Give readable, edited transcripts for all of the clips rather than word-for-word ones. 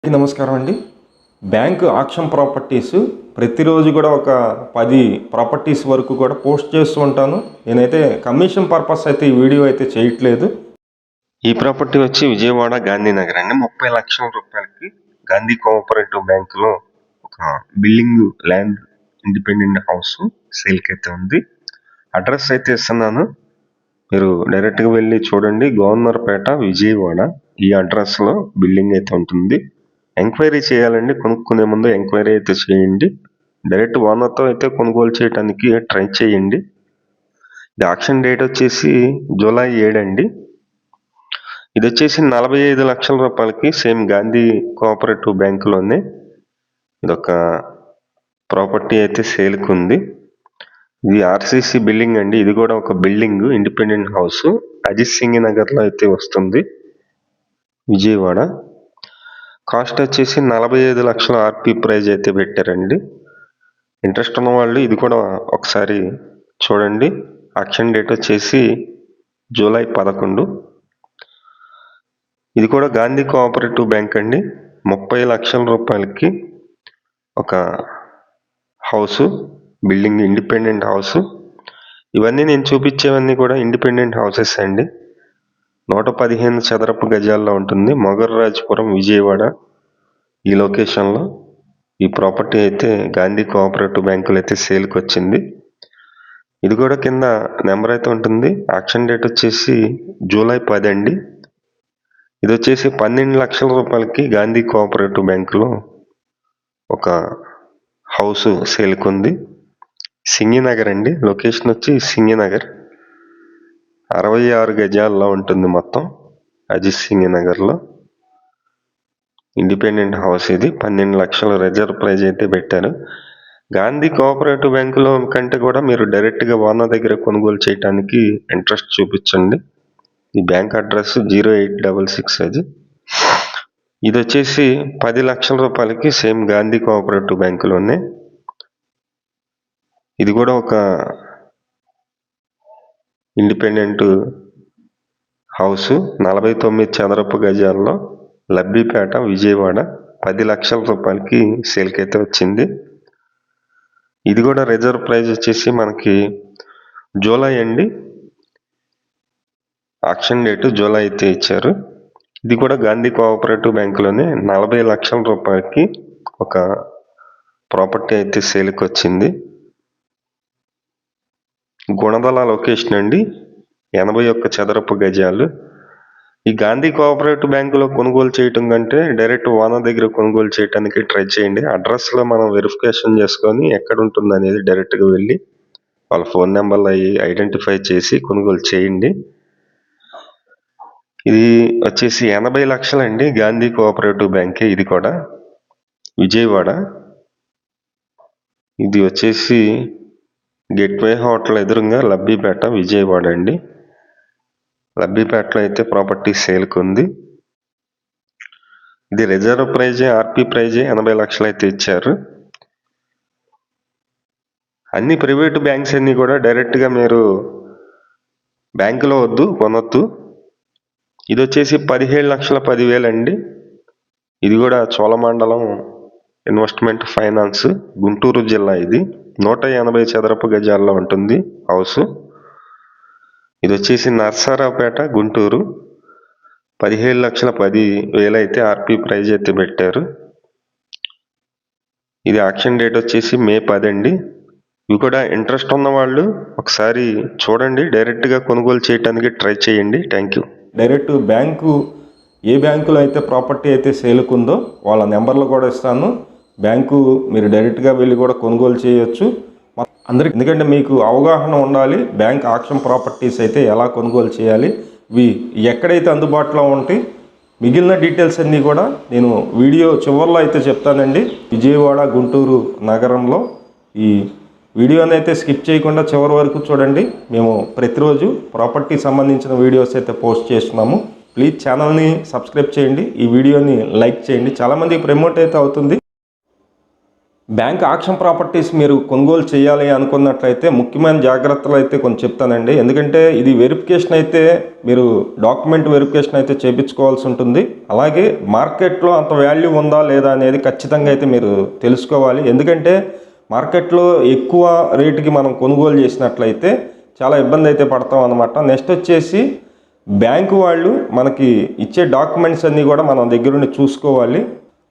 నమస్కారం అండి. Bank auction properties ప్రతిరోజు కూడా ఒక 10 ప్రాపర్టీస్ వరకు కూడా పోస్ట్ చేస్తూ ఉంటాను. నేనైతే కమిషన్ పర్పస్ అయితే ఈ వీడియో అయితే చేయట్లేదు. ఈ ప్రాపర్టీ వచ్చి విజయవాడ గాంధీనగర్ అండి. 30 లక్షల రూపాయలకి గాంధీ కోఆపరేటివ్ బ్యాంకులో ఒక బిల్డింగ్ ల్యాండ్ ఇండిపెండెంట్ హౌస్ సేల్కి అయితే ఉంది. అడ్రస్ అయితే ఇస్తున్నాను, మీరు డైరెక్ట్గా వెళ్ళి చూడండి. గవర్నర్పేట విజయవాడ ఈ అడ్రస్లో బిల్డింగ్ అయితే ఉంటుంది. ఎంక్వైరీ చేయాలండి, కొనుక్కునే ముందు ఎంక్వైరీ అయితే చేయండి. డైరెక్ట్ ఓనర్తో అయితే కొనుగోలు చేయడానికి ట్రై చేయండి. ఇది ఆక్షన్ డేట్ వచ్చేసి జూలై 7 అండి. ఇది వచ్చేసి 45 లక్షల రూపాయలకి సేమ్ గాంధీ కోఆపరేటివ్ బ్యాంకులోనే ఇదొక ప్రాపర్టీ అయితే సేల్కి ఉంది. ఇది ఆర్సీసీ బిల్డింగ్ అండి. ఇది కూడా ఒక building independent house Ajit Singh నగర్లో అయితే వస్తుంది, విజయవాడ. కాస్ట్ వచ్చేసి 45 లక్షల ఆర్పీ ప్రైజ్ అయితే పెట్టారండి. ఇంట్రెస్ట్ ఉన్న వాళ్ళు ఇది కూడా ఒకసారి చూడండి. ఆక్షన్ డేట్ వచ్చేసి జూలై 11. ఇది కూడా గాంధీ కోఆపరేటివ్ బ్యాంక్ అండి. 30 లక్షల రూపాయలకి ఒక హౌస్ బిల్డింగ్ ఇండిపెండెంట్ హౌస్. ఇవన్నీ నేను చూపించేవన్నీ కూడా ఇండిపెండెంట్ హౌసెస్ అండి. 115 చదరపు గజాల్లో ఉంటుంది. మొగర్రాజపురం విజయవాడ ఈ లొకేషన్లో ఈ ప్రాపర్టీ అయితే గాంధీ కోఆపరేటివ్ బ్యాంకులో అయితే సేల్కి వచ్చింది. ఇది కూడా కింద నెంబర్ అయితే ఉంటుంది. ఆక్షన్ డేట్ వచ్చేసి జూలై 10 అండి. ఇది వచ్చేసి 12 లక్షల రూపాయలకి గాంధీ కోఆపరేటివ్ బ్యాంకులో ఒక హౌస్ సేల్కి ఉంది. సింగినగర్ అండి. లొకేషన్ వచ్చి సింగినగర్ 66 గజాల్లో ఉంటుంది మొత్తం. అజిత్ సింగినగర్లో ఇండిపెండెంట్ హౌస్ ఇది. 12 లక్షల రిజర్వ్ ప్రైజ్ అయితే పెట్టారు. గాంధీ కోఆపరేటివ్ బ్యాంకులో కంటే కూడా మీరు డైరెక్ట్గా ఓనర్ దగ్గర కొనుగోలు చేయడానికి ఇంట్రెస్ట్ చూపించండి. ఈ బ్యాంక్ అడ్రస్ 0866 అది. ఇది వచ్చేసి 10 లక్షల రూపాయలకి సేమ్ గాంధీ కోఆపరేటివ్ బ్యాంకులోనే. ఇది కూడా ఒక ఇండిపెండెంట్ హౌస్ 49 చదరపు గజాల్లో లబ్బిపేట విజయవాడ 10 లక్షల రూపాయలకి సేల్కి అయితే వచ్చింది. ఇది కూడా రిజర్వ్ ప్రైజ్ వచ్చేసి మనకి జూలై అండి. ఆక్షన్ డేట్ జూలై అయితే ఇచ్చారు. ఇది కూడా గాంధీ కోఆపరేటివ్ బ్యాంకులోనే 40 లక్షల రూపాయలకి ఒక ప్రాపర్టీ అయితే సేల్కి వచ్చింది. గుణదల లొకేషన్ అండి. 81 చదరపు గజాలు. ఈ గాంధీ కోఆపరేటివ్ బ్యాంకులో కొనుగోలు చేయటం కంటే డైరెక్ట్ ఓనర్ దగ్గర కొనుగోలు చేయడానికి ట్రై చేయండి. అడ్రస్లో మనం వెరిఫికేషన్ చేసుకొని ఎక్కడ ఉంటుంది అనేది డైరెక్ట్గా వెళ్ళి వాళ్ళ ఫోన్ నెంబర్లు అవి ఐడెంటిఫై చేసి కొనుగోలు చేయండి. ఇది వచ్చేసి 80 లక్షలు అండి. గాంధీ కోఆపరేటివ్ బ్యాంకే ఇది కూడా విజయవాడ. ఇది వచ్చేసి గేట్వే హోటల్ ఎదురుగా లబ్బిపేట విజయవాడ అండి. లబ్బిపేటలో అయితే ప్రాపర్టీ సేల్కి ఉంది. ఇది రిజర్వ్ ప్రైజే, ఆర్పీ ప్రైజే 80 లక్షలు అయితే ఇచ్చారు. అన్ని ప్రైవేట్ బ్యాంక్స్ అన్నీ కూడా డైరెక్ట్గా మీరు బ్యాంకులో వద్దు కొనొద్దు. ఇది వచ్చేసి 17,10,000 అండి. ఇది కూడా చోళమండలం ఇన్వెస్ట్మెంట్ ఫైనాన్స్ గుంటూరు జిల్లా. ఇది 180 చదరపు గజాల్లో ఉంటుంది హౌస్. ఇది వచ్చేసి నర్సారావుపేట గుంటూరు 17,10,000 అయితే ఆర్పీ ప్రైజ్ అయితే పెట్టారు. ఇది ఆక్షన్ డేట్ వచ్చేసి మే 10 అండి. ఇవి కూడా ఇంట్రెస్ట్ ఉన్న వాళ్ళు ఒకసారి చూడండి, డైరెక్ట్గా కొనుగోలు చేయడానికి ట్రై చేయండి. Thank you. డైరెక్ట్ ఏ బ్యాంకులో అయితే ప్రాపర్టీ అయితే సేల్కి ఉందో వాళ్ళ నెంబర్లు కూడా ఇస్తాను. బ్యాంకు మీరు డైరెక్ట్గా వెళ్ళి కూడా కొనుగోలు చేయొచ్చు అందరికి. ఎందుకంటే మీకు అవగాహన ఉండాలి బ్యాంక్ ఆక్షన్ ప్రాపర్టీస్ అయితే ఎలా కొనుగోలు చేయాలి, ఇవి ఎక్కడైతే అందుబాటులో ఉంటాయి. మిగిలిన డీటెయిల్స్ అన్నీ కూడా నేను వీడియో చివరిలో అయితే చెప్తానండి. విజయవాడ గుంటూరు నగరంలో ఈ వీడియోని అయితే స్కిప్ చేయకుండా చివరి వరకు చూడండి. మేము ప్రతిరోజు ప్రాపర్టీకి సంబంధించిన వీడియోస్ అయితే పోస్ట్ చేస్తున్నాము. ప్లీజ్ ఛానల్ని సబ్స్క్రైబ్ చేయండి, ఈ వీడియోని లైక్ చేయండి. చాలామంది ప్రమోట్ అయితే అవుతుంది. బ్యాంక్ ఆక్షన్ ప్రాపర్టీస్ మీరు కొనుగోలు చేయాలి అనుకున్నట్లయితే ముఖ్యమైన జాగ్రత్తలు అయితే కొంచెం చెప్తానండి. ఎందుకంటే ఇది వెరిఫికేషన్ అయితే మీరు డాక్యుమెంట్ వెరిఫికేషన్ అయితే చేయించుకోవాల్సి ఉంటుంది. అలాగే మార్కెట్లో అంత వాల్యూ ఉందా లేదా అనేది ఖచ్చితంగా అయితే మీరు తెలుసుకోవాలి. ఎందుకంటే మార్కెట్లో ఎక్కువ రేటుకి మనం కొనుగోలు చేసినట్లయితే చాలా ఇబ్బంది అయితే పడతాం అన్నమాట. నెక్స్ట్ వచ్చేసి బ్యాంకు వాళ్ళు మనకి ఇచ్చే డాక్యుమెంట్స్ అన్నీ కూడా మనం దగ్గరుండి చూసుకోవాలి.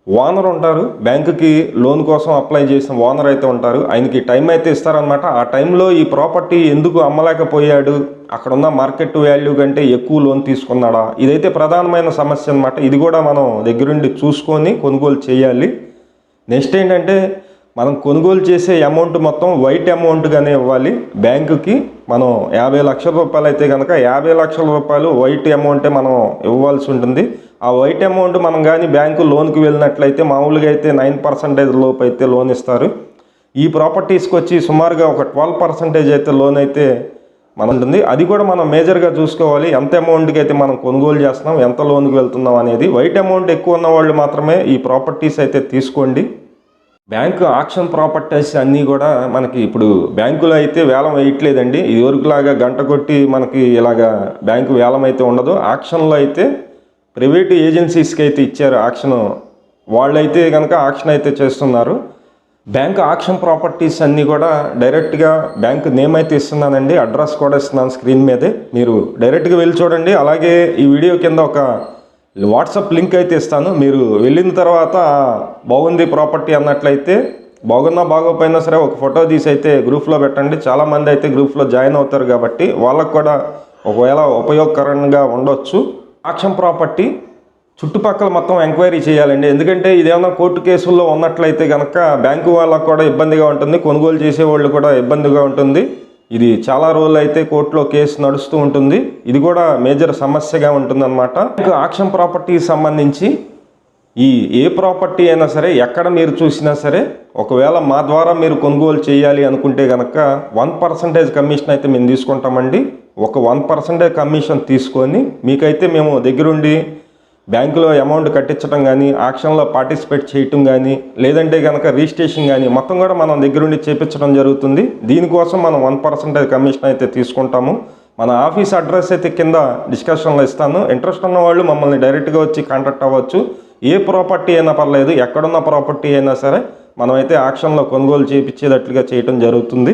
ఓనర్ ఉంటారు, బ్యాంకుకి లోన్ కోసం అప్లై చేసిన ఓనర్ అయితే ఉంటారు. ఆయనకి టైం అయితే ఇస్తారనమాట. ఆ టైంలో ఈ ప్రాపర్టీ ఎందుకు అమ్మలేకపోయాడు, అక్కడ ఉన్న మార్కెట్ వాల్యూ కంటే ఎక్కువ లోన్ తీసుకున్నాడా, ఇదైతే ప్రధానమైన సమస్య అనమాట. ఇది కూడా మనం దగ్గరుండి చూసుకొని కొనుగోలు చేయాలి. నెక్స్ట్ ఏంటంటే మనం కొనుగోలు చేసే అమౌంట్ మొత్తం వైట్ అమౌంట్గానే ఇవ్వాలి. బ్యాంకుకి మనం 50 లక్షల రూపాయలు అయితే కనుక 50 లక్షల రూపాయలు వైట్ అమౌంటే మనం ఇవ్వాల్సి ఉంటుంది. ఆ వైట్ అమౌంట్ మనం కానీ బ్యాంకు లోన్కి వెళ్ళినట్లయితే మామూలుగా అయితే 9% లోపు అయితే లోన్ ఇస్తారు. ఈ ప్రాపర్టీస్కి వచ్చి సుమారుగా ఒక 12% అయితే లోన్ అయితే మన ఉంటుంది. అది కూడా మనం మేజర్గా చూసుకోవాలి. ఎంత అమౌంట్కి అయితే మనం కొనుగోలు చేస్తున్నాం, ఎంత లోన్కి వెళ్తున్నాం అనేది. వైట్ అమౌంట్ ఎక్కువ ఉన్న వాళ్ళు మాత్రమే ఈ ప్రాపర్టీస్ అయితే తీసుకోండి. బ్యాంకు ఆక్షన్ ప్రాపర్టీస్ అన్నీ కూడా మనకి ఇప్పుడు బ్యాంకులో అయితే వేలం వేయట్లేదండి. ఇదివరకులాగా గంట కొట్టి మనకి ఇలాగా బ్యాంకు వేలం అయితే ఉండదు. ఆక్షన్లో అయితే ప్రైవేటు ఏజెన్సీస్కి అయితే ఇచ్చారు ఆక్షన్, వాళ్ళైతే కనుక ఆక్షన్ అయితే చేస్తున్నారు. బ్యాంక్ ఆక్షన్ ప్రాపర్టీస్ అన్నీ కూడా డైరెక్ట్గా బ్యాంక్ నేమ్ అయితే ఇస్తున్నానండి, అడ్రస్ కూడా ఇస్తున్నాను స్క్రీన్ మీదే, మీరు డైరెక్ట్గా వెళ్ళి చూడండి. అలాగే ఈ వీడియో కింద ఒక వాట్సాప్ లింక్ అయితే ఇస్తాను. మీరు వెళ్ళిన తర్వాత బాగుంది ప్రాపర్టీ అన్నట్లయితే, బాగున్నా బాగోపోయినా సరే ఒక ఫోటో తీసి అయితే గ్రూప్లో పెట్టండి. చాలామంది అయితే గ్రూప్లో జాయిన్ అవుతారు కాబట్టి వాళ్ళకు కూడా ఒకవేళ ఉపయోగకరంగా ఉండొచ్చు. ఆక్షన్ ప్రాపర్టీ చుట్టుపక్కల మొత్తం ఎంక్వైరీ చేయాలండి. ఎందుకంటే ఇదేమన్నా కోర్టు కేసుల్లో ఉన్నట్లయితే కనుక బ్యాంకు వాళ్ళకు కూడా ఇబ్బందిగా ఉంటుంది, కొనుగోలు చేసేవాళ్ళు కూడా ఇబ్బందిగా ఉంటుంది. ఇది చాలా రోజులు అయితే కోర్టులో కేసు నడుస్తూ ఉంటుంది. ఇది కూడా మేజర్ సమస్యగా ఉంటుందన్నమాట. ఆక్షన్ ప్రాపర్టీకి సంబంధించి ఏ ప్రాపర్టీ అయినా సరే ఎక్కడ మీరు చూసినా సరే ఒకవేళ మా ద్వారా మీరు కొనుగోలు చేయాలి అనుకుంటే కనుక 1% కమిషన్ అయితే మేము తీసుకుంటామండి. ఒక 1% కమిషన్ తీసుకొని మీకైతే మేము దగ్గరుండి బ్యాంకులో అమౌంట్ కట్టించడం కానీ, ఆక్షన్లో పార్టిసిపేట్ చేయటం కానీ, లేదంటే కనుక రిజిస్ట్రేషన్ కానీ మొత్తం కూడా మనం దగ్గరుండి చేపించడం జరుగుతుంది. దీనికోసం మనం 1% కమిషన్ అయితే తీసుకుంటాము. మన ఆఫీస్ అడ్రస్ అయితే కింద డిస్కషన్లో ఇస్తాను. ఇంట్రెస్ట్ ఉన్న వాళ్ళు మమ్మల్ని డైరెక్ట్గా వచ్చి కాంటాక్ట్ అవ్వచ్చు. ఏ ప్రాపర్టీ అయినా పర్లేదు, ఎక్కడున్న ప్రాపర్టీ అయినా సరే మనమైతే ఆక్షన్లో కొనుగోలు చేయించేటట్లుగా చేయటం జరుగుతుంది.